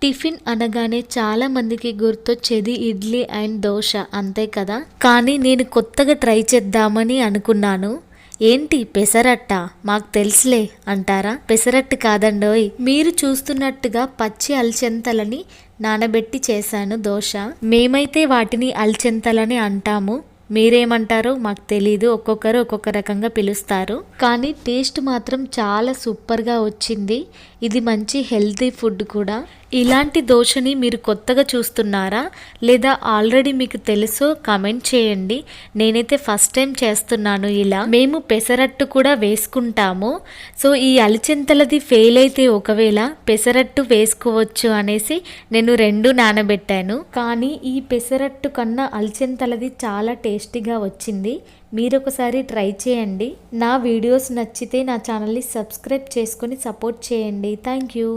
Tiffin అనగానే చాలా మందికి గుర్తొచ్చేది ఇడ్లీ అండ్ దోశ అంతే కదా. కానీ నేను కొత్తగా ట్రై చేద్దామని అనుకున్నాను. ఏంటి పెసరట్ట? మాకు తెలుసులే అంటారా? పెసరట్టు కాదండోయ్, మీరు చూస్తున్నట్టుగా పచ్చి అలచెంతలని నానబెట్టి చేశాను దోశ. మేమైతే వాటిని అలచెంతలని అంటాము, మీరేమంటారో మాకు తెలీదు, ఒక్కొక్కరు ఒక్కొక్క రకంగా పిలుస్తారు. కానీ టేస్ట్ మాత్రం చాలా సూపర్గా వచ్చింది. ఇది మంచి హెల్తీ ఫుడ్ కూడా. ఇలాంటి దోశని మీరు కొత్తగా చూస్తున్నారా లేదా ఆల్రెడీ మీకు తెలుసో కామెంట్ చేయండి. నేనైతే ఫస్ట్ టైం చేస్తున్నాను ఇలా. మేము పెసరట్టు కూడా వేసుకుంటాము. సో ఈ అలచెంతలది ఫెయిల్ అయితే ఒకవేళ పెసరట్టు వేసుకోవచ్చు అనేసి నేను 2 నానబెట్టాను. కానీ ఈ పెసరట్టు కన్నా అలచెంతలది చాలా టేస్టీగా వచ్చింది. మీరు ఒకసారి ట్రై చేయండి. నా వీడియోస్ నచ్చితే నా ఛానల్ని సబ్స్క్రైబ్ చేసుకొని సపోర్ట్ చేయండి. Thank you.